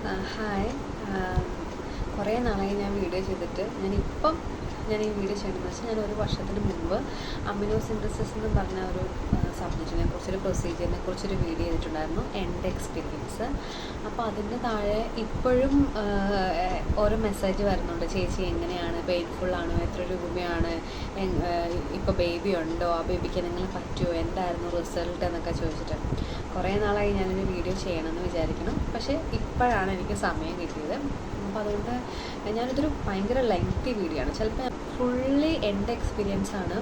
Hi. കുറേ നാളായി ഞാൻ വീഡിയോ ചെയ്തിട്ട്. ഞാൻ ഈ വീഡിയോ ചെയ്യണമെന്ന് വെച്ചാൽ ഞാൻ ഒരു വർഷത്തിന് മുമ്പ് അമിനോസിന്തസിസ് എന്ന് പറഞ്ഞ ഒരു സബ്ജക്റ്റിനെ കുറിച്ചൊരു പ്രൊസീജിയറിനെ കുറിച്ചൊരു വീഡിയോ ചെയ്തിട്ടുണ്ടായിരുന്നു, എൻ്റെ എക്സ്പീരിയൻസ്. അപ്പോൾ അതിൻ്റെ താഴെ ഇപ്പോഴും ഓരോ മെസ്സേജ് വരുന്നുണ്ട്, ചേച്ചി എങ്ങനെയാണ്, പെയിൻഫുള്ളാണോ, എത്ര രൂപയാണ്, ഇപ്പോൾ ബേബി ഉണ്ടോ, ആ ബേബിക്ക് എന്തെങ്കിലും പറ്റുമോ, എന്തായിരുന്നു റിസൾട്ട് എന്നൊക്കെ ചോദിച്ചിട്ട്. കുറേ നാളായി ഞാനൊരു വീഡിയോ ചെയ്യണമെന്ന് വിചാരിക്കണം, പക്ഷേ ഇപ്പോഴാണ് എനിക്ക് സമയം കിട്ടിയത്. അപ്പോൾ അതുകൊണ്ട് ഞാനിതൊരു ഭയങ്കര ലെങ്തി വീഡിയോ ആണ്. ചിലപ്പോൾ ഫുള്ളി എൻ്റെ എക്സ്പീരിയൻസ് ആണ്.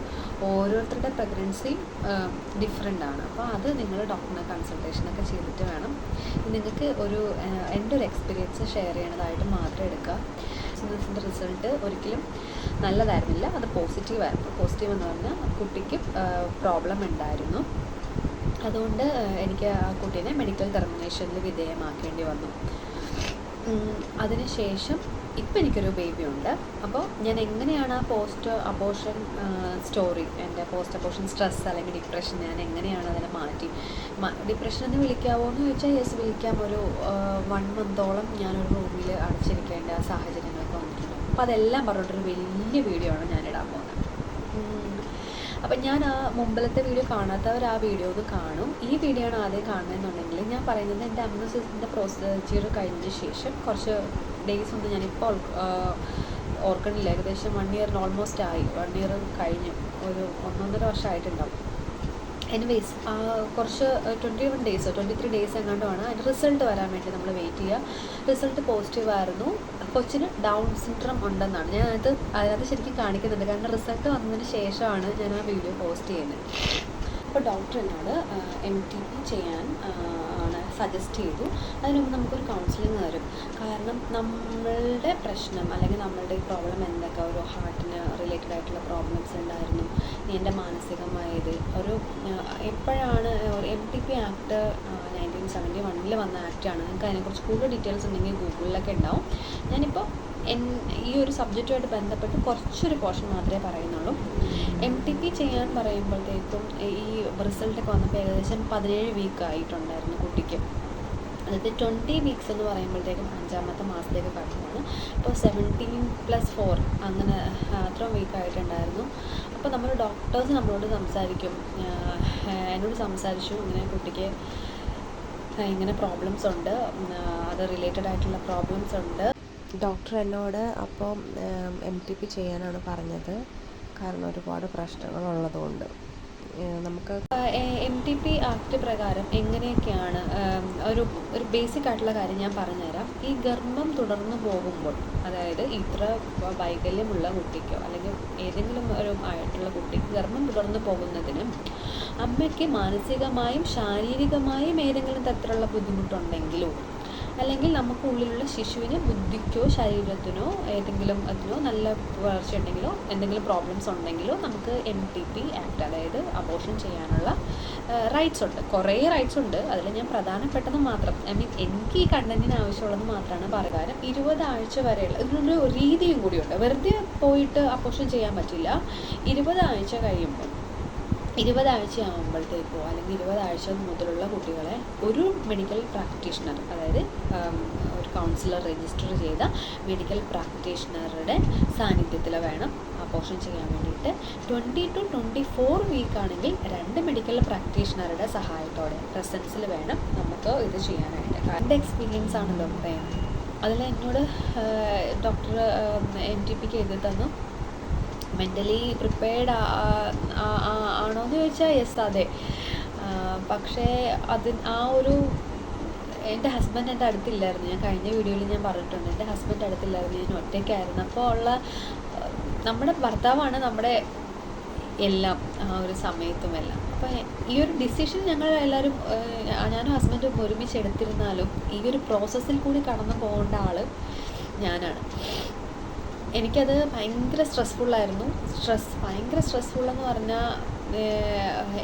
ഓരോരുത്തരുടെ പ്രഗ്നൻസി ഡിഫറെൻ്റ് ആണ്. അപ്പോൾ അത് നിങ്ങൾ ഡോക്ടറിനെ കൺസൾട്ടേഷനൊക്കെ ചെയ്തിട്ട് വേണം. നിങ്ങൾക്ക് എൻ്റെ ഒരു എക്സ്പീരിയൻസ് ഷെയർ ചെയ്യണതായിട്ട് മാത്രം എടുക്കുക. ഇതിൻ്റെ റിസൾട്ട് ഒരിക്കലും നല്ലതായിരുന്നില്ല, അത് പോസിറ്റീവായിരുന്നു. പോസിറ്റീവ് എന്ന് പറഞ്ഞാൽ കുട്ടിക്ക് പ്രോബ്ലം ഉണ്ടായിരുന്നു. അതുകൊണ്ട് എനിക്ക് ആ കുട്ടീനെ മെഡിക്കൽ ടെർമിനേഷനിൽ വിധേയമാക്കേണ്ടി വന്നു. അതിനുശേഷം ഇപ്പം എനിക്കൊരു ബേബി ഉണ്ട്. അപ്പോൾ ഞാൻ എങ്ങനെയാണ് ആ പോസ്റ്റ് അബോർഷൻ സ്റ്റോറി, എൻ്റെ പോസ്റ്റ് അബോർഷൻ സ്ട്രെസ് അല്ലെങ്കിൽ ഡിപ്രഷൻ, ഞാൻ എങ്ങനെയാണ് അതിനെ മാറ്റി, ഡിപ്രഷൻ എന്ന് വിളിക്കാവോ എന്ന് ചോദിച്ചാൽ യെസ് വിളിക്കാം. ഒരു 1 മന്തോളം ഞാനൊരു റൂമിൽ അടച്ചിരിക്കേണ്ട സാഹചര്യങ്ങളൊക്കെ വന്നിട്ടുണ്ട്. അപ്പോൾ അതെല്ലാം പറഞ്ഞിട്ടൊരു വലിയ വീഡിയോ ആണ് ഞാനിടാൻ പോകുന്നത്. അപ്പം ഞാൻ ആ മുമ്പിലത്തെ വീഡിയോ കാണാത്തവർ ആ വീഡിയോ ഒന്ന് കാണും. ഈ വീഡിയോ ആണ് ആദ്യം കാണുന്നതെന്നുണ്ടെങ്കിൽ ഞാൻ പറയുന്നത് എൻ്റെ അമിനോസിസിൻ്റെ പ്രൊസീജിയർ കഴിഞ്ഞ ശേഷം കുറച്ച് ഡേയ്സ് ഒന്നും ഞാനിപ്പോൾ ഓർക്കണില്ല. ഏകദേശം 1 ഇയറിന് ഓൾമോസ്റ്റ് ആയി. 1 ഇയർ കഴിഞ്ഞു, ഒരു 1.5 വർഷമായിട്ടുണ്ടാവും. എനിവേസ് കുറച്ച് 21 ഡേയ്സോ 23 ഡേയ്സ് എങ്ങാണ്ടുമാണ് അതിൻ്റെ റിസൾട്ട് വരാൻ വേണ്ടി നമ്മൾ വെയിറ്റ് ചെയ്യുക. റിസൾട്ട് പോസിറ്റീവായിരുന്നു. കൊച്ചിന് ഡൗൺ സിൻഡ്രോം ഉണ്ടെന്നാണ് അതിനകത്ത് ശരിക്കും കാണിക്കുന്നുണ്ട്. കാരണം റിസൾട്ട് വന്നതിന് ശേഷമാണ് ഞാൻ ആ വീഡിയോ പോസ്റ്റ് ചെയ്യുന്നത്. അപ്പോൾ ഡോക്ടർ എന്നോട് MTP ചെയ്യാൻ ആണ് സജസ്റ്റ് ചെയ്തു. അതിന് മുമ്പ് നമുക്കൊരു കൗൺസിലിംഗ് തരും. കാരണം നമ്മളുടെ പ്രശ്നം അല്ലെങ്കിൽ നമ്മളുടെ ഈ പ്രോബ്ലം എന്തൊക്കെ, ഒരു ഹാർട്ടിന് റിലേറ്റഡ് ആയിട്ടുള്ള പ്രോബ്ലംസ് ഉണ്ടായിരുന്നു, എൻ്റെ മാനസികമായത് എപ്പോഴാണ് MTP ആക്ട് 1971 വന്ന ആക്റ്റാണ്. നിങ്ങൾക്ക് അതിനെക്കുറിച്ച് കൂടുതൽ ഡീറ്റെയിൽസ് ഉണ്ടെങ്കിൽ ഗൂഗിളിലൊക്കെ ഉണ്ടാവും. ഞാനിപ്പോൾ ഈ ഒരു സബ്ജക്റ്റുമായിട്ട് ബന്ധപ്പെട്ട് കുറച്ചൊരു പോർഷൻ മാത്രമേ പറയുന്നുള്ളൂ. MTP ചെയ്യാൻ പറയുമ്പോഴത്തേക്കും ഈ റിസൾട്ടൊക്കെ വന്നപ്പോൾ ഏകദേശം 17 വീക്ക് ആയിട്ടുണ്ടായിരുന്നു കുട്ടിക്ക്. അതായത് 20 വീക്സ് എന്ന് പറയുമ്പോഴത്തേക്കും 5ാമത്തെ മാസത്തേക്ക് കടന്നതാണ്. അപ്പോൾ 17+4 അങ്ങനെ അത്ര വീക്കായിട്ടുണ്ടായിരുന്നു. അപ്പോൾ നമ്മൾ ഡോക്ടേഴ്സ് നമ്മളോട് എന്നോട് സംസാരിച്ചു, ഇങ്ങനെ കുട്ടിക്ക് ഇങ്ങനെ പ്രോബ്ലംസ് ഉണ്ട്, അത് റിലേറ്റഡ് ആയിട്ടുള്ള പ്രോബ്ലംസ് ഉണ്ട്. ഡോക്ടർ എന്നോട് അപ്പോൾ MTP ചെയ്യാനാണ് പറഞ്ഞത്. കാരണം ഒരുപാട് പ്രശ്നങ്ങളുള്ളതുകൊണ്ട് നമുക്ക് MTP ആക്ട് പ്രകാരം എങ്ങനെയൊക്കെയാണ് ഒരു ബേസിക് ആയിട്ടുള്ള കാര്യം ഞാൻ പറഞ്ഞുതരാം. ഈ ഗർഭം തുടർന്ന് പോകുമ്പോൾ, അതായത് ഇത്ര വൈകല്യമുള്ള കുട്ടിക്കോ അല്ലെങ്കിൽ ഏതെങ്കിലും ഒരു ആയിട്ടുള്ള കുട്ടിക്ക് ഗർഭം തുടർന്ന് പോകുന്നതിന് അമ്മയ്ക്ക് മാനസികമായും ശാരീരികമായും ഏതെങ്കിലും തരത്തിലുള്ള ബുദ്ധിമുട്ടുണ്ടെങ്കിലോ അല്ലെങ്കിൽ നമുക്കുള്ളിലുള്ള ശിശുവിന് ബുദ്ധിക്കോ ശരീരത്തിനോ ഏതെങ്കിലും അതിനോ നല്ല വളർച്ചയുണ്ടെങ്കിലോ എന്തെങ്കിലും പ്രോബ്ലംസ് ഉണ്ടെങ്കിലോ നമുക്ക് MTP ആക്ട്, അതായത് അബോർഷൻ ചെയ്യാനുള്ള റൈറ്റ്സ് ഉണ്ട്. കുറേ റൈറ്റ്സ് ഉണ്ട്. അതിൽ ഞാൻ പ്രധാനപ്പെട്ടത് മാത്രം, എനിക്ക് ഈ കണ്ടന്റിന് ആവശ്യമുള്ളത് മാത്രമാണ് പ്രകാരം 20 ആഴ്ച വരെയുള്ള ഇതിനൊരു രീതിയും കൂടിയുണ്ട്. വെറുതെ പോയിട്ട് അബോർഷൻ ചെയ്യാൻ പറ്റില്ല. 20 ആഴ്ച കഴിയുമ്പോൾ 20 ആഴ്ച ആകുമ്പോഴത്തേക്കോ അല്ലെങ്കിൽ 20 ആഴ്ച മുതലുള്ള കുട്ടികളെ ഒരു മെഡിക്കൽ പ്രാക്ടീഷണർ, അതായത് ഒരു കൗൺസിലർ രജിസ്റ്റർ ചെയ്ത മെഡിക്കൽ പ്രാക്ടീഷണറുടെ സാന്നിധ്യത്തിൽ വേണം അബോർഷൻ ചെയ്യാൻ വേണ്ടിയിട്ട്. 20 to 24 വീക്ക് ആണെങ്കിൽ 2 മെഡിക്കൽ പ്രാക്ടീഷണറുടെ സഹായത്തോടെ പ്രസൻസിൽ വേണം നമുക്ക് ഇത് ചെയ്യാനായിട്ട്. എൻ്റെ എക്സ്പീരിയൻസ് ആണല്ലോ പറയുന്നത്. അതിൽ എന്നോട് ഡോക്ടർ MTPക്ക് എഴുതി തന്നു. മെൻ്റലി പ്രിപ്പയർഡ് ആണോ എന്ന് ചോദിച്ചാൽ യെസ്, അതെ. പക്ഷേ എൻ്റെ ഹസ്ബൻഡ് എൻ്റെ അടുത്തില്ലായിരുന്നു. ഞാൻ കഴിഞ്ഞ വീഡിയോയിൽ ഞാൻ പറഞ്ഞിട്ടുണ്ട്, എൻ്റെ ഹസ്ബൻഡ് അടുത്തില്ലായിരുന്നു, ഞാൻ ഒറ്റയ്ക്കായിരുന്നു. അപ്പോൾ നമ്മുടെ ഭർത്താവാണ് നമ്മുടെ എല്ലാം ആ ഒരു സമയത്തുമെല്ലാം. അപ്പോൾ ഈ ഒരു ഡിസിഷൻ ഞങ്ങൾ എല്ലാവരും, ഞാനും ഹസ്ബൻഡും ഒരുമിച്ച് എടുത്തിരുന്നാലും ഈ ഒരു പ്രോസസ്സിൽ കൂടി കടന്നു പോകേണ്ട ആൾ ഞാനാണ്. എനിക്കത് ഭയങ്കര സ്ട്രെസ്ഫുള്ളായിരുന്നു. ഭയങ്കര സ്ട്രെസ്ഫുള്ളെന്ന് പറഞ്ഞാൽ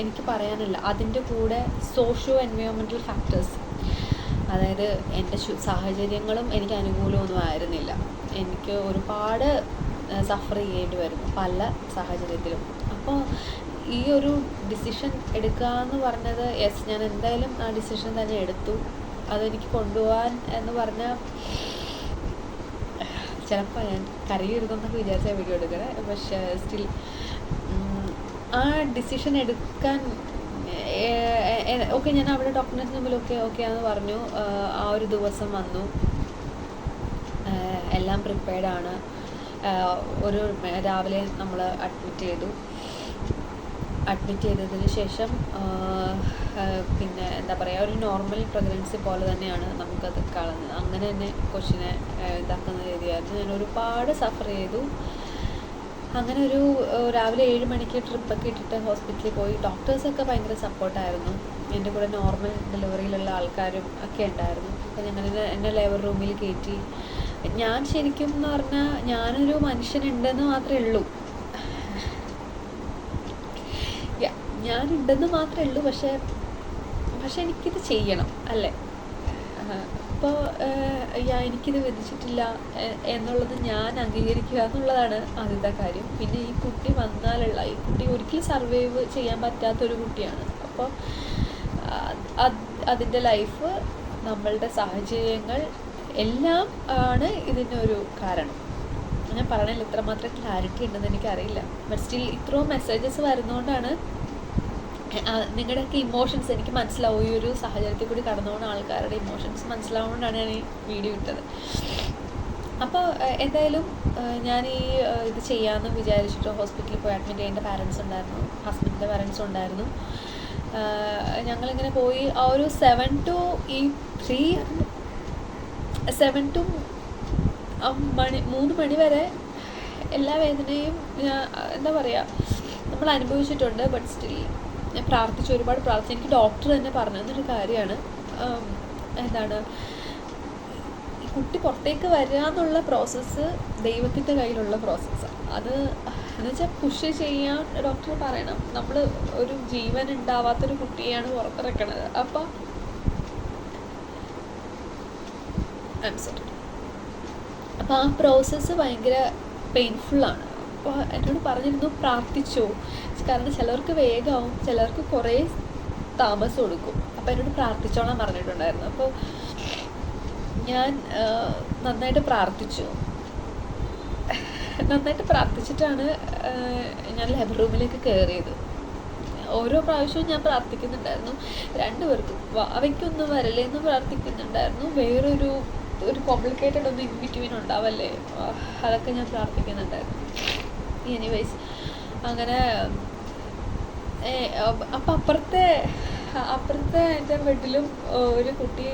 എനിക്ക് പറയാനില്ല. അതിൻ്റെ കൂടെ സോഷ്യോ എൻവയോൺമെൻറ്റൽ ഫാക്ടേഴ്സ്, അതായത് എൻ്റെ സാഹചര്യങ്ങളും എനിക്ക് അനുകൂലമൊന്നും ആയിരുന്നില്ല. എനിക്ക് ഒരുപാട് സഫർ ചെയ്യേണ്ടി വരുന്നു പല സാഹചര്യത്തിലും. അപ്പോൾ ഈ ഒരു ഡിസിഷൻ എടുക്കുക എന്ന് പറഞ്ഞത് യെസ്, ഞാൻ എന്തായാലും ആ ഡിസിഷൻ തന്നെ എടുത്തു. അതെനിക്ക് കൊണ്ടുപോകാൻ എന്ന് പറഞ്ഞാൽ ചിലപ്പോൾ ഞാൻ കരയിരുന്നൊക്കെ വിചാരിച്ചാൽ വീഡിയോ എടുക്കണേ, പക്ഷേ സ്റ്റിൽ ആ ഡിസിഷൻ എടുക്കാൻ ഓക്കെ, ഞാൻ അവിടെ ഡോക്ടറിന് മുമ്പിലൊക്കെ ഓക്കെ ആണെന്ന് പറഞ്ഞു. ആ ഒരു ദിവസം വന്നു, എല്ലാം പ്രിപ്പയർഡാണ്. ഒരു രാവിലെ നമ്മൾ അഡ്മിറ്റ് ചെയ്തതിന് ശേഷം പിന്നെ എന്താ പറയുക, ഒരു നോർമൽ പ്രഗ്നൻസി പോലെ തന്നെയാണ് നമുക്കത് കളഞ്ഞത്. അങ്ങനെ തന്നെ കൊച്ചിനെ ഇതാക്കുന്ന രീതിയായിരുന്നു. ഞാൻ ഒരുപാട് സഫർ ചെയ്തു. അങ്ങനെ ഒരു രാവിലെ 7 മണിക്ക് ട്രിപ്പൊക്കെ ഇട്ടിട്ട് ഹോസ്പിറ്റലിൽ പോയി. ഡോക്ടേഴ്സൊക്കെ ഭയങ്കര സപ്പോർട്ടായിരുന്നു. എൻ്റെ കൂടെ നോർമൽ ഡെലിവറിയിലുള്ള ആൾക്കാരും ഒക്കെ ഉണ്ടായിരുന്നു. അപ്പോൾ ഞങ്ങൾ എന്നെ ലേബർ റൂമിൽ കയറ്റി. ഞാൻ ശരിക്കും എന്ന് പറഞ്ഞാൽ ഞാനൊരു മനുഷ്യനുണ്ടെന്ന് മാത്രമേ ഉള്ളൂ, ഞാനുണ്ടെന്ന് മാത്രമേ ഉള്ളൂ. പക്ഷേ എനിക്കിത് ചെയ്യണം അല്ലേ. അപ്പോൾ എനിക്കിത് വിധിച്ചിട്ടില്ല എന്നുള്ളത് ഞാൻ അംഗീകരിക്കുക എന്നുള്ളതാണ് ആദ്യത്തെ കാര്യം. പിന്നെ ഈ കുട്ടി വന്നാലുള്ള, ഈ കുട്ടി ഒരിക്കലും സർവൈവ് ചെയ്യാൻ പറ്റാത്തൊരു കുട്ടിയാണ്. അപ്പോൾ അതിൻ്റെ ലൈഫ്, നമ്മളുടെ സാഹചര്യങ്ങൾ എല്ലാം ആണ് ഇതിനൊരു കാരണം. ഞാൻ പറയണില്ല ഇത്രമാത്രം ക്ലാരിറ്റി ഉണ്ടെന്ന് എനിക്കറിയില്ല. ബട്ട് സ്റ്റിൽ ഇത്രയും മെസ്സേജസ് വരുന്നതുകൊണ്ടാണ് നിങ്ങളുടെയൊക്കെ ഇമോഷൻസ് എനിക്ക് മനസ്സിലാവും. ഈ ഒരു സാഹചര്യത്തിൽ കൂടി കടന്നു പോകുന്ന ആൾക്കാരുടെ ഇമോഷൻസ് മനസ്സിലാവുന്നതുകൊണ്ടാണ് ഞാൻ ഈ വീഡിയോ ഇട്ടത്. അപ്പോൾ എന്തായാലും ഞാൻ ഇത് ചെയ്യാമെന്ന് വിചാരിച്ചിട്ട് ഹോസ്പിറ്റലിൽ പോയി അഡ്മിറ്റ് ചെയ്യേണ്ട പാരൻസ് ഉണ്ടായിരുന്നു, ഹസ്ബൻഡിൻ്റെ പാരൻസും ഉണ്ടായിരുന്നു. ഞങ്ങളിങ്ങനെ പോയി. ആ ഒരു 7 to 3 മണി വരെ എല്ലാ വേദനയും എന്താ പറയുക നമ്മൾ അനുഭവിച്ചിട്ടുണ്ട്. ബട്ട് സ്റ്റിൽ ഞാൻ പ്രാർത്ഥിച്ചു, ഒരുപാട് പ്രാർത്ഥിച്ചു. എനിക്ക് ഡോക്ടർ തന്നെ പറഞ്ഞു തന്നൊരു കാര്യമാണ്, എന്താണ് ഈ കുട്ടി പുറത്തേക്ക് വരിക എന്നുള്ള പ്രോസസ്സ് ദൈവത്തിൻ്റെ കയ്യിലുള്ള പ്രോസസ്സാണ്. അത് എന്ന് വെച്ചാൽ പുഷ് ചെയ്യാൻ ഡോക്ടർ പറയണം. നമ്മൾ ഒരു ജീവൻ ഉണ്ടാവാത്തൊരു കുട്ടിയാണ് പുറത്തിറക്കണത്. അപ്പോൾ അപ്പോൾ ആ പ്രോസസ്സ് ഭയങ്കര പെയിൻഫുള്ളാണ്. അപ്പോൾ എന്നോട് പറഞ്ഞിരുന്നു പ്രാർത്ഥിച്ചോ, കാരണം ചിലർക്ക് വേഗമാവും, ചിലർക്ക് കുറേ താമസം എടുക്കും. അപ്പോൾ എന്നോട് പ്രാർത്ഥിച്ചോളാൻ പറഞ്ഞിട്ടുണ്ടായിരുന്നു. അപ്പോൾ ഞാൻ നന്നായിട്ട് പ്രാർത്ഥിച്ചിട്ടാണ് ഞാൻ ലേബർ റൂമിലേക്ക് കയറിയത്. ഓരോ പ്രാവശ്യവും ഞാൻ പ്രാർത്ഥിക്കുന്നുണ്ടായിരുന്നു. 2 പേർക്കും അവയ്ക്കൊന്നും വരലേന്ന് പ്രാർത്ഥിക്കുന്നുണ്ടായിരുന്നു. വേറൊരു കോംപ്ലിക്കേറ്റഡ് ഒന്നും ഇൻ ബിറ്റ്വീൻ ഉണ്ടാവല്ലേ, അതൊക്കെ ഞാൻ പ്രാർത്ഥിക്കുന്നുണ്ടായിരുന്നു. എനിവേയ്സ് അങ്ങനെ അപ്പം അപ്പുറത്തെ എൻ്റെ ബെഡിലും ഒരു കുട്ടി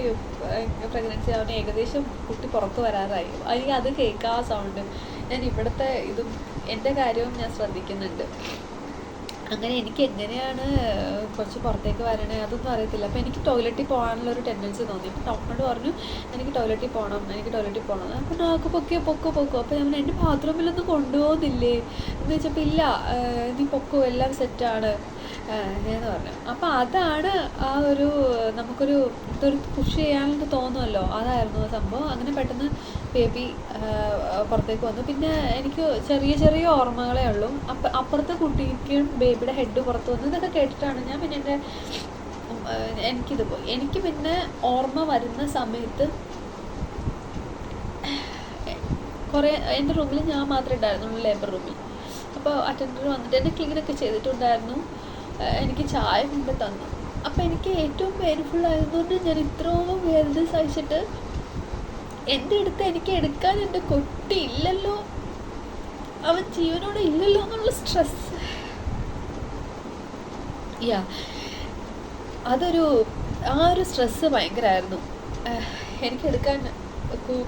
പ്രഗ്നൻസി ആവുന്ന, ഏകദേശം കുട്ടി പുറത്ത് വരാറായി. എനിക്ക് അത് കേൾക്കാം ആ സൗണ്ട്. ഞാൻ ഇവിടുത്തെ ഇതും എൻ്റെ കാര്യവും ഞാൻ ശ്രദ്ധിക്കുന്നുണ്ട്. അങ്ങനെ എനിക്ക് എങ്ങനെയാണ് കുറച്ച് പുറത്തേക്ക് വരണേ അതൊന്നും അറിയത്തില്ല. അപ്പോൾ എനിക്ക് ടോയ്ലറ്റിൽ പോകാനുള്ളൊരു ടെൻഡൻസി തോന്നി. അപ്പോൾ ഡോക്ടറോട് പറഞ്ഞു എനിക്ക് ടോയ്ലറ്റിൽ പോകണം. അപ്പോൾ നോക്ക് പൊക്കോ. അപ്പോൾ ഞാൻ എൻ്റെ ബാത്റൂമിലൊന്നും കൊണ്ടുപോകുന്നില്ലേ എന്ന് വെച്ചപ്പോൾ ഇല്ല, നീ പൊക്കോ, എല്ലാം സെറ്റാണ് എന്ന് പറഞ്ഞു. അപ്പോൾ അതാണ് ആ ഒരു നമുക്കൊരു ഇതൊരു പുഷ് ചെയ്യാനെന്ന് തോന്നുമല്ലോ, അതായിരുന്നു ആ സംഭവം. അങ്ങനെ പെട്ടെന്ന് ബേബി പുറത്തേക്ക് വന്നു. പിന്നെ എനിക്ക് ചെറിയ ഓർമ്മകളേ ഉള്ളൂ. അപ്പുറത്തെ കുട്ടിക്കും ബേബിയുടെ ഹെഡ് പുറത്ത് വന്നു. ഇതൊക്കെ കേട്ടിട്ടാണ് ഞാൻ പിന്നെ എനിക്കിത് പോയി. എനിക്ക് പിന്നെ ഓർമ്മ വരുന്ന സമയത്ത് കുറേ എൻ്റെ റൂമിൽ ഞാൻ മാത്രമേ ഉണ്ടായിരുന്നുള്ളൂ, ലേബർ റൂമിൽ. അപ്പോൾ അറ്റൻഡർ വന്നിട്ട് എന്നെ ക്ലീനൊക്കെ ചെയ്തിട്ടുണ്ടായിരുന്നു, എനിക്ക് ചായ കൊണ്ട് തന്നു. അപ്പോൾ എനിക്ക് ഏറ്റവും പെയിൻഫുൾ ആയതുകൊണ്ട് ഞാൻ ഇത്രയും വേദന സഹിച്ചിട്ട് എൻ്റെ അടുത്ത് എനിക്ക് എടുക്കാൻ എൻ്റെ കുട്ടി ഇല്ലല്ലോ, അവൻ ജീവനോടെ ഇല്ലല്ലോ എന്നുള്ള സ്ട്രെസ്. ആ ഒരു സ്ട്രെസ്സ് ഭയങ്കരമായിരുന്നു എനിക്കെടുക്കാൻ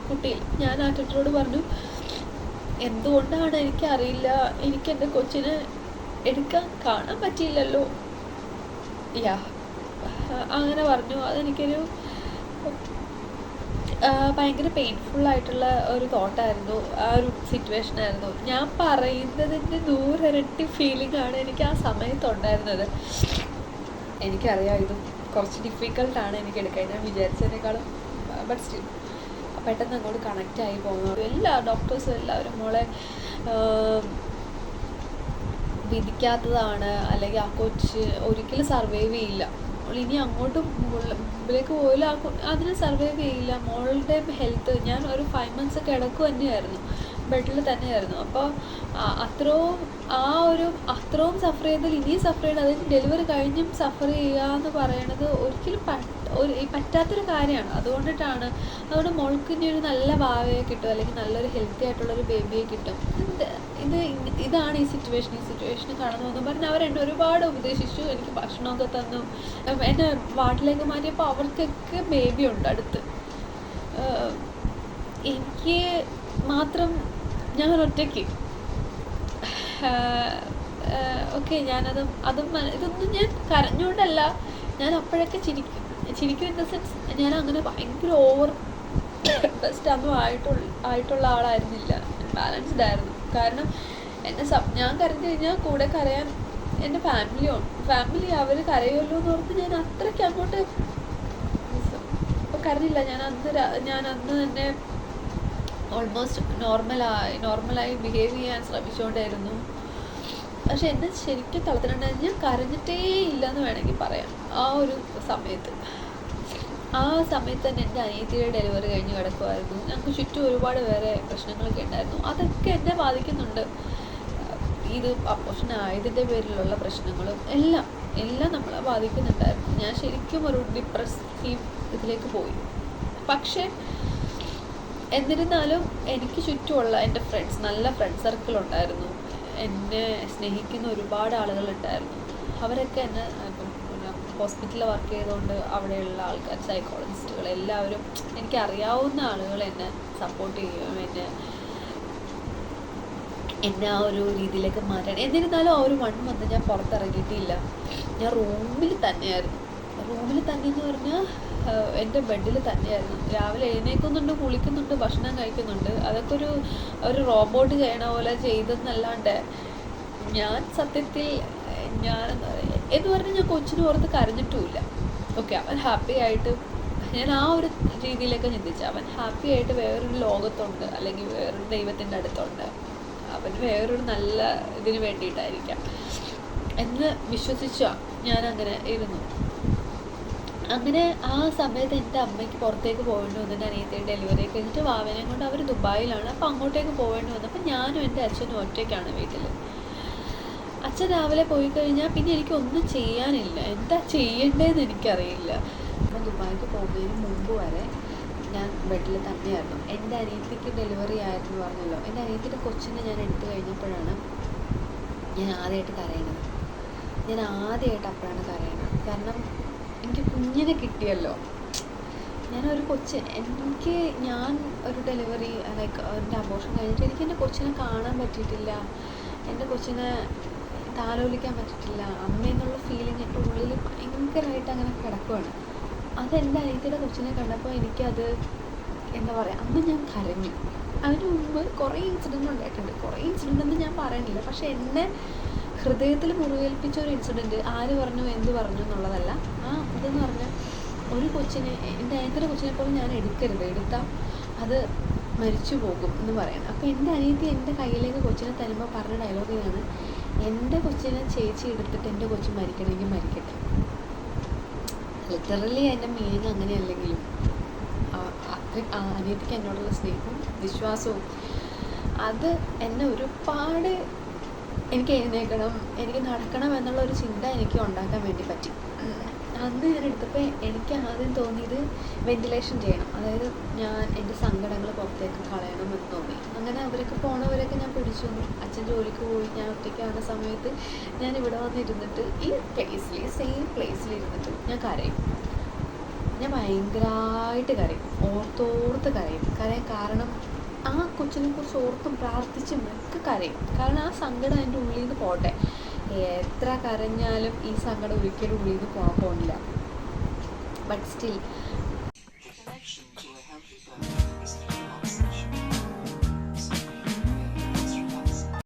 കുട്ടിയിൽ. ഞാൻ ആ ടീച്ചറോട് പറഞ്ഞു എന്തുകൊണ്ടാണ് എനിക്കറിയില്ല, എനിക്ക് എൻ്റെ കൊച്ചിനെ കാണാൻ പറ്റിയില്ലല്ലോ. അങ്ങനെ പറഞ്ഞു. അതെനിക്കൊരു ഭയങ്കര പെയിൻഫുള്ളായിട്ടുള്ള ഒരു തോട്ടായിരുന്നു, ആ ഒരു സിറ്റുവേഷനായിരുന്നു. ഞാൻ പറയുന്നതിൻ്റെ 100 ഇരട്ടി ഫീലിംഗാണ് എനിക്ക് ആ സമയത്തുണ്ടായിരുന്നത്. എനിക്കറിയാം ഇതും കുറച്ച് ഡിഫിക്കൽട്ടാണ് എനിക്ക് എടുക്കാൻ, ഞാൻ വിചാരിച്ചതിനേക്കാളും. ബട്ട് സ്റ്റിൽ പെട്ടെന്ന് അങ്ങോട്ട് കണക്റ്റായി പോകുന്നു. എല്ലാ ഡോക്ടേഴ്സും എല്ലാവരും മോളെ വിധിക്കാത്തതാണ്, അല്ലെങ്കിൽ ആ കൊച്ച് ഒരിക്കലും സർവൈവ് ചെയ്യില്ല, ഇനി അങ്ങോട്ടും മുമ്പിലേക്ക് പോയാലും അതിന് സർവൈവ് ചെയ്യില്ല. മോളുടെ ഹെൽത്ത്, ഞാൻ ഒരു 5 months കിടക്കുക തന്നെയായിരുന്നു, ബെഡിൽ തന്നെയായിരുന്നു. അപ്പോൾ അത്രയും സഫർ ചെയ്താൽ ഇനിയും സഫർ ചെയ്യണം. അതായത് ഡെലിവറി കഴിഞ്ഞും സഫർ ചെയ്യുക എന്ന് പറയണത് ഒരിക്കലും പറ്റാത്തൊരു കാര്യമാണ്. അതുകൊണ്ട് മോൾക്ക് ഇനി ഒരു നല്ല ഭാവിയെ കിട്ടും, അല്ലെങ്കിൽ നല്ലൊരു ഹെൽത്തി ആയിട്ടുള്ളൊരു ബേബിയെ കിട്ടും. ഇതാണ് ഈ സിറ്റുവേഷൻ കടന്നു വന്നു പറഞ്ഞ് അവരെന്നെ ഒരുപാട് ഉപദേശിച്ചു. എനിക്ക് ഭക്ഷണമൊക്കെ തന്നു. എന്നെ വാർഡിലേക്ക് മാറ്റിയപ്പോൾ അവർക്കൊക്കെ ബേബി ഉണ്ട് അടുത്ത്. എനിക്ക് മാത്രം ഞാൻ ഒറ്റയ്ക്ക്. ഓക്കെ, ഇതൊന്നും ഞാൻ കരഞ്ഞുകൊണ്ടല്ല, ഞാൻ അപ്പോഴൊക്കെ ചിരിക്കും ഇൻ ദ സെൻസ് ഞാൻ അങ്ങനെ ഭയങ്കര ഓവർ ബെസ്റ്റ് ഒന്നും ആയിട്ടുള്ള ആളായിരുന്നില്ല. ബാലൻസ്ഡ് ആയിരുന്നു. കാരണം ഞാൻ കരഞ്ഞു കഴിഞ്ഞാൽ കൂടെ കരയാൻ എൻ്റെ ഫാമിലി അവർ കരയുമല്ലോ എന്ന് ഓർത്ത് ഞാൻ അത്രയ്ക്ക് അങ്ങോട്ട് കരഞ്ഞില്ല. ഞാൻ അന്ന് തന്നെ ഓൾമോസ്റ്റ് നോർമലായി ബിഹേവ് ചെയ്യാൻ ശ്രമിച്ചുകൊണ്ടായിരുന്നു. പക്ഷെ എന്നെ ശരിക്കും തളർത്തിട്ടുണ്ടായിരുന്നു. ഞാൻ കരഞ്ഞിട്ടേ ഇല്ലെന്ന് വേണമെങ്കിൽ പറയാം. ആ സമയത്ത് തന്നെ എൻ്റെ അനിയത്തിയുടെ ഡെലിവറി കഴിഞ്ഞ് കിടക്കുമായിരുന്നു. ഞങ്ങൾക്ക് ചുറ്റും ഒരുപാട് വേറെ പ്രശ്നങ്ങളൊക്കെ ഉണ്ടായിരുന്നു. അതൊക്കെ എന്നെ ബാധിക്കുന്നുണ്ട്. ഇത് അപ്പോഷൻ ആയതിൻ്റെ പേരിലുള്ള പ്രശ്നങ്ങളും എല്ലാം നമ്മളെ ബാധിക്കുന്നുണ്ടായിരുന്നു. ഞാൻ ശരിക്കും ഒരു ഡിപ്രസീവ് ഇതിലേക്ക് പോയി. പക്ഷേ എന്നിരുന്നാലും എനിക്ക് ചുറ്റുമുള്ള എൻ്റെ നല്ല ഫ്രണ്ട് സർക്കിൾ ഉണ്ടായിരുന്നു. എന്നെ സ്നേഹിക്കുന്ന ഒരുപാട് ആളുകളുണ്ടായിരുന്നു. അവരൊക്കെ എന്നെ ഇപ്പം ഹോസ്പിറ്റലിൽ വർക്ക് ചെയ്തുകൊണ്ട് അവിടെയുള്ള ആൾക്കാർ, സൈക്കോളജിസ്റ്റുകൾ, എല്ലാവരും എനിക്കറിയാവുന്ന ആളുകൾ എന്നെ സപ്പോർട്ട് ചെയ്യുകയും എന്നെ ആ ഒരു രീതിയിലേക്ക് മാറ്റാൻ. എന്നിരുന്നാലും ആ ഒരു 1 month ഞാൻ പുറത്തിറങ്ങിയിട്ടില്ല. ഞാൻ റൂമിൽ തന്നെയായിരുന്നു. എന്ന് പറഞ്ഞാൽ എൻ്റെ ബെഡിൽ തന്നെയായിരുന്നു. രാവിലെ എഴുന്നേൽക്കുന്നുണ്ട്, കുളിക്കുന്നുണ്ട്, ഭക്ഷണം കഴിക്കുന്നുണ്ട്. അതൊക്കെ ഒരു റോബോട്ട് ചെയ്യണ പോലെ ചെയ്തെന്നല്ലാണ്ട് ഞാൻ സത്യത്തിൽ എന്ന് പറഞ്ഞാൽ ഞാൻ കൊച്ചിനെ ഓർത്ത് കരഞ്ഞിട്ടുമില്ല. ഓക്കെ, അവൻ ഹാപ്പി ആയിട്ട്, ഞാൻ ആ ഒരു രീതിയിലൊക്കെ ചിന്തിച്ചു. അവൻ ഹാപ്പി ആയിട്ട് വേറൊരു ലോകത്തുണ്ട്, അല്ലെങ്കിൽ വേറൊരു ദൈവത്തിൻ്റെ അടുത്തുണ്ട്. അവന് വേറൊരു നല്ല ഇതിന് വേണ്ടിയിട്ടായിരിക്കാം എന്ന് വിശ്വസിച്ചാണ് ഞാനങ്ങനെ ഇരുന്നു. അങ്ങനെ ആ സമയത്ത് എൻ്റെ അമ്മയ്ക്ക് പുറത്തേക്ക് പോകേണ്ടി വന്നു. എൻ്റെ അനിയത്തിയുടെ ഡെലിവറി കഴിഞ്ഞിട്ട് വാവനെയും കൊണ്ട് അവർ ദുബായിലാണ്. അപ്പോൾ അങ്ങോട്ടേക്ക് പോകേണ്ടി വന്നു. അപ്പോൾ ഞാനും എൻ്റെ അച്ഛനും ഒറ്റയ്ക്കാണ് വീട്ടിൽ. അച്ഛൻ രാവിലെ പോയി കഴിഞ്ഞാൽ പിന്നെ എനിക്കൊന്നും ചെയ്യാനില്ല. എന്താ ചെയ്യേണ്ടതെന്ന് എനിക്കറിയില്ല. അപ്പോൾ ദുബായിക്ക് പോകുന്നതിന് മുമ്പ് വരെ ഞാൻ ബെഡിൽ തന്നെയായിരുന്നു. എൻ്റെ അനിയത്തിക്ക് ഡെലിവറി ആയിരുന്നു പറഞ്ഞല്ലോ. എൻ്റെ അനിയത്തിയുടെ കൊച്ചിനെ ഞാൻ എടുത്തു കഴിഞ്ഞപ്പോഴാണ് ഞാൻ ആദ്യമായിട്ട് കരയണത്. അപ്പോഴാണ് കരയണത്. കാരണം എനിക്ക് കുഞ്ഞിനെ കിട്ടിയല്ലോ. ഞാൻ ഒരു ഡെലിവറി ലൈക്ക് എൻ്റെ അബോർഷൻ കഴിഞ്ഞിട്ട് എനിക്ക് എൻ്റെ കൊച്ചിനെ കാണാൻ പറ്റിയിട്ടില്ല. എൻ്റെ കൊച്ചിനെ താലോലിക്കാൻ പറ്റിയിട്ടില്ല. അമ്മയെന്നുള്ള ഫീലിംഗ് എൻ്റെ ഉള്ളിൽ ഭയങ്കരമായിട്ട് അങ്ങനെ കിടക്കുകയാണ്. അതെൻ്റെ അനിയത്തിയുടെ കൊച്ചിനെ കണ്ടപ്പോൾ എനിക്കത് എന്താ പറയുക, അന്ന് ഞാൻ കരഞ്ഞു. അതിന് മുമ്പ് കുറേ ഇൻസിഡൻറ്റ് ഉണ്ടായിട്ടുണ്ട്. കുറേ ഇൻസിഡൻ്റ് ഒന്നും ഞാൻ പറയുന്നില്ല. പക്ഷേ എന്നെ ഹൃദയത്തിൽ മുറിവേൽപ്പിച്ച ഒരു ഇൻസിഡൻറ്റ്, ആര് പറഞ്ഞു എന്ത് പറഞ്ഞു എന്നുള്ളതല്ല. ഇതെന്ന് പറഞ്ഞാൽ ഒരു കൊച്ചിനെ, എൻ്റെ അനിയത്തിയുടെ കൊച്ചിനെ പോലും ഞാൻ എടുത്താൽ അത് മരിച്ചു പോകും എന്ന് പറയണം. അപ്പോൾ എൻ്റെ അനിയത്തി എൻ്റെ കയ്യിലേക്ക് കൊച്ചിനെ തരുമ്പോൾ പറഞ്ഞ ഡയലോഗ് ഇതാണ്: എൻ്റെ കൊച്ചിനെ ചേച്ചി എടുത്തിട്ട് എൻ്റെ കൊച്ചു മരിക്കണമെങ്കിൽ മരിക്കട്ടെ. ലിറ്ററലി എൻ്റെ മീനിങ് അങ്ങനെയല്ലെങ്കിലും അനിയത്തിക്ക് എന്നോടുള്ള സ്നേഹവും വിശ്വാസവും അത് എന്നെ ഒരുപാട്, എനിക്ക് എഴുന്നേൽക്കണം, എനിക്ക് നടക്കണം എന്നുള്ള ഒരു ചിന്ത എനിക്ക് ഉണ്ടാക്കാൻ വേണ്ടി പറ്റി. അന്ന് ഞാൻ എടുത്തപ്പോൾ എനിക്ക് ആദ്യം തോന്നിയത് വെന്റിലേഷൻ ചെയ്യണം. അതായത് ഞാൻ എൻ്റെ സങ്കടങ്ങൾ പുറത്തേക്ക് കളയണമെന്ന് തോന്നി. അങ്ങനെ പോണവരൊക്കെ ഞാൻ പിടിച്ചു. അച്ഛൻ ജോലിക്ക് പോയി, ഞാൻ ഒറ്റയ്ക്കാവുന്ന സമയത്ത് ഞാൻ ഇവിടെ വന്നിരുന്നിട്ട് സെയിം പ്ലേസിൽ ഇരുന്നിട്ട് ഞാൻ കരയും. ഞാൻ ഭയങ്കരമായിട്ട് കരയും, ഓർത്തോർത്ത് കരയും. കാരണം ആ കൊച്ചിനെ കുറിച്ച് ഓർത്തും പ്രാർത്ഥിച്ചും ഒക്കെ കരയും. കാരണം ആ സങ്കടം എൻ്റെ ഉള്ളിൽ നിന്ന് പോട്ടെ. എത്ര കരഞ്ഞാലും ഈ സങ്കടം ഒരിക്കലും ഉള്ളിൽ നിന്ന് പോകാൻ പോകില്ല. But still